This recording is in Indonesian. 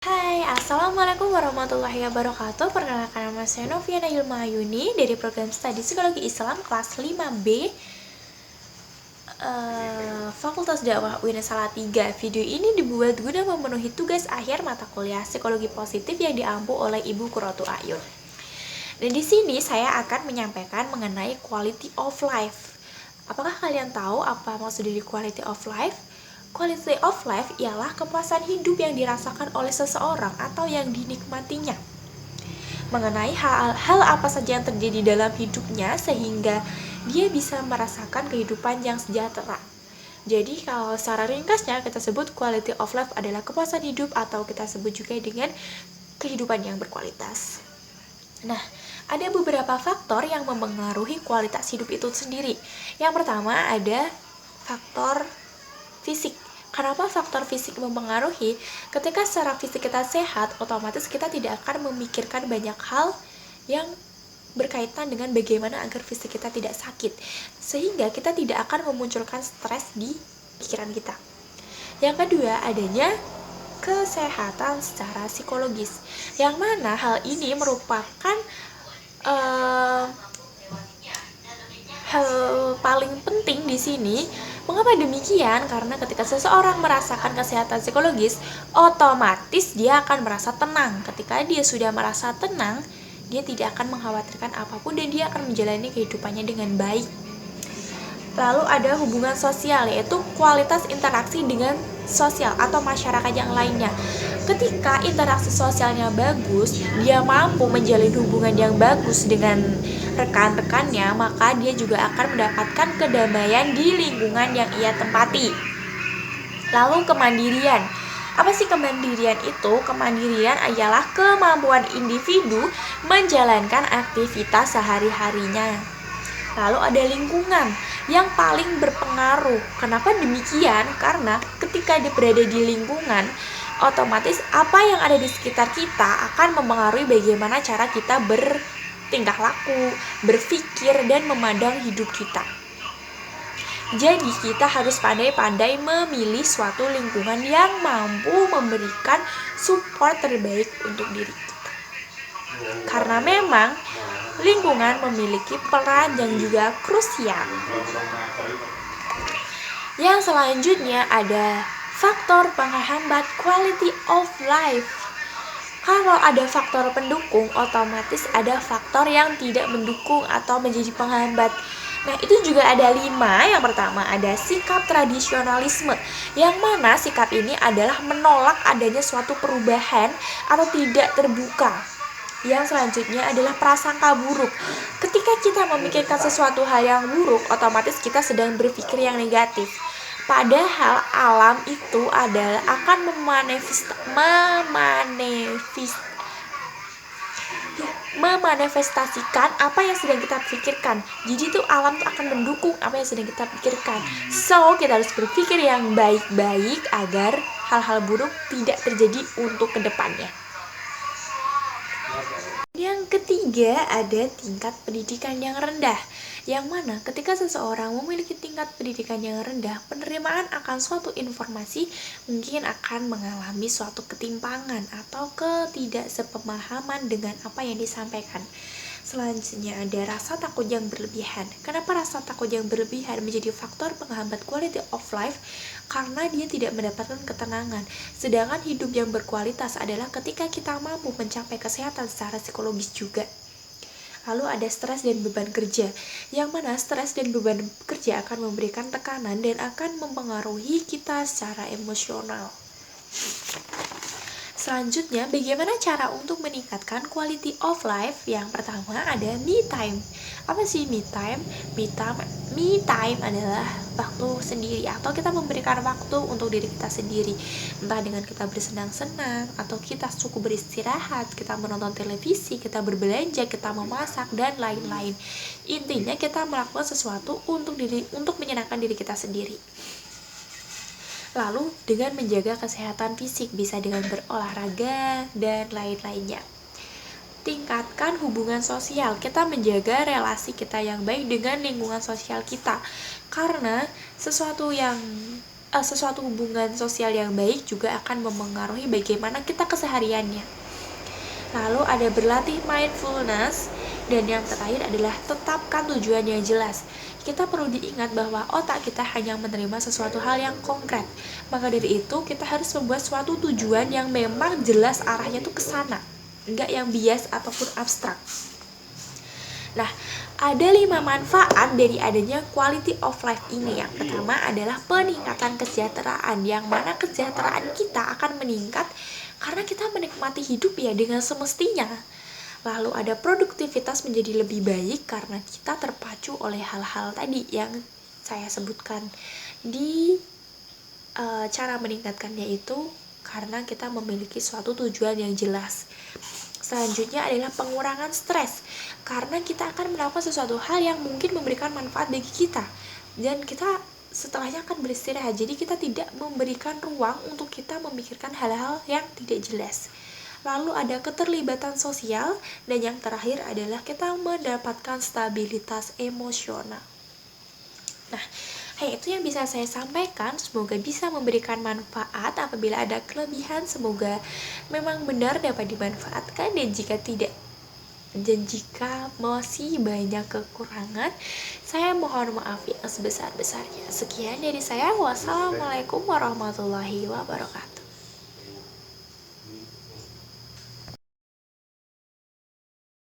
Hai, Assalamualaikum warahmatullahi wabarakatuh. Perkenalkan, nama saya Noviana Hilma Ayuni dari program Studi Psikologi Islam kelas 5B, Fakultas Dakwah UIN Salatiga. Video ini dibuat guna memenuhi tugas akhir mata kuliah Psikologi Positif yang diampu oleh Ibu Qurratu A'yun. Dan di sini saya akan menyampaikan mengenai quality of life. Apakah kalian tahu apa maksud dari quality of life? Quality of life ialah kepuasan hidup yang dirasakan oleh seseorang atau yang dinikmatinya. Mengenai hal apa saja yang terjadi dalam hidupnya sehingga dia bisa merasakan kehidupan yang sejahtera. Jadi kalau secara ringkasnya kita sebut quality of life adalah kepuasan hidup atau kita sebut juga dengan kehidupan yang berkualitas. Nah, ada beberapa faktor yang mempengaruhi kualitas hidup itu sendiri. Yang pertama ada faktor fisik. Kenapa faktor fisik mempengaruhi? Ketika secara fisik kita sehat, otomatis kita tidak akan memikirkan banyak hal yang berkaitan dengan bagaimana agar fisik kita tidak sakit, sehingga kita tidak akan memunculkan stres di pikiran kita. Yang kedua, adanya kesehatan secara psikologis, yang mana hal ini merupakan hal paling penting di sini. Mengapa demikian? Karena ketika seseorang merasakan kesehatan psikologis, otomatis dia akan merasa tenang. Ketika dia sudah merasa tenang, dia tidak akan mengkhawatirkan apapun dan dia akan menjalani kehidupannya dengan baik. Lalu ada hubungan sosial, yaitu kualitas interaksi dengan sosial atau masyarakat yang lainnya. Ketika interaksi sosialnya bagus, dia mampu menjalin hubungan yang bagus dengan rekan-rekannya, maka dia juga akan mendapatkan kedamaian di lingkungan yang ia tempati. Lalu kemandirian. Apa sih kemandirian itu? Kemandirian adalah kemampuan individu menjalankan aktivitas sehari-harinya. Lalu ada lingkungan yang paling berpengaruh. Kenapa demikian? Karena ketika dia berada di lingkungan, otomatis apa yang ada di sekitar kita akan mempengaruhi bagaimana cara kita bertingkah laku, berpikir, dan memandang hidup kita. Jadi kita harus pandai-pandai memilih suatu lingkungan yang mampu memberikan support terbaik untuk diri kita. Karena memang lingkungan memiliki peran yang juga krusial. Yang selanjutnya ada faktor penghambat quality of life. Kalau ada faktor pendukung, otomatis ada faktor yang tidak mendukung atau menjadi penghambat. Nah, itu juga ada 5. Yang pertama ada sikap tradisionalisme, yang mana sikap ini adalah menolak adanya suatu perubahan atau tidak terbuka. Yang selanjutnya adalah prasangka buruk. Ketika kita memikirkan sesuatu hal yang buruk, otomatis kita sedang berpikir yang negatif. Padahal alam itu adalah akan memanifestasikan apa yang sedang kita pikirkan. Jadi itu alam itu akan mendukung apa yang sedang kita pikirkan. So, kita harus berpikir yang baik-baik agar hal-hal buruk tidak terjadi untuk kedepannya. Yang ketiga ada tingkat pendidikan yang rendah, yang mana ketika seseorang memiliki tingkat pendidikan yang rendah, penerimaan akan suatu informasi mungkin akan mengalami suatu ketimpangan atau ketidaksepemahaman dengan apa yang disampaikan. Selanjutnya ada rasa takut yang berlebihan. Kenapa rasa takut yang berlebihan menjadi faktor penghambat quality of life? Karena dia tidak mendapatkan ketenangan. Sedangkan hidup yang berkualitas adalah ketika kita mampu mencapai kesehatan secara psikologis juga. Lalu ada stres dan beban kerja, yang mana stres dan beban kerja akan memberikan tekanan dan akan mempengaruhi kita secara emosional. Selanjutnya, bagaimana cara untuk meningkatkan quality of life? Yang pertama ada me time. Apa sih me time? Me time adalah waktu sendiri atau kita memberikan waktu untuk diri kita sendiri. Entah dengan kita bersenang-senang atau kita cukup beristirahat, kita menonton televisi, kita berbelanja, kita memasak, dan lain-lain. Intinya kita melakukan sesuatu untuk menyenangkan diri kita sendiri. Lalu dengan menjaga kesehatan fisik, bisa dengan berolahraga dan lain-lainnya. Tingkatkan hubungan sosial, kita menjaga relasi kita yang baik dengan lingkungan sosial kita. Karena sesuatu yang sesuatu hubungan sosial yang baik juga akan memengaruhi bagaimana kita kesehariannya. Lalu ada berlatih mindfulness, dan yang terakhir adalah tetapkan tujuan yang jelas. Kita perlu diingat bahwa otak kita hanya menerima sesuatu hal yang konkret. Maka dari itu kita harus membuat suatu tujuan yang memang jelas arahnya tuh ke sana, enggak yang bias ataupun abstrak. Nah, ada 5 manfaat dari adanya quality of life ini. Yang pertama adalah peningkatan kesejahteraan, yang mana kesejahteraan kita akan meningkat karena kita menikmati hidup ya dengan semestinya. Lalu ada produktivitas menjadi lebih baik karena kita terpacu oleh hal-hal tadi yang saya sebutkan di cara meningkatkannya itu karena kita memiliki suatu tujuan yang jelas. Selanjutnya adalah pengurangan stres, karena kita akan melakukan sesuatu hal yang mungkin memberikan manfaat bagi kita, dan kita setelahnya akan beristirahat. Jadi kita tidak memberikan ruang untuk kita memikirkan hal-hal yang tidak jelas. Lalu ada keterlibatan sosial, dan yang terakhir adalah kita mendapatkan stabilitas emosional. Nah, itu yang bisa saya sampaikan. Semoga bisa memberikan manfaat. Apabila ada kelebihan, semoga memang benar dapat dimanfaatkan, dan jika tidak, dan jika masih banyak kekurangan, saya mohon maaf yang sebesar-besarnya. Sekian dari saya. Wassalamualaikum warahmatullahi wabarakatuh.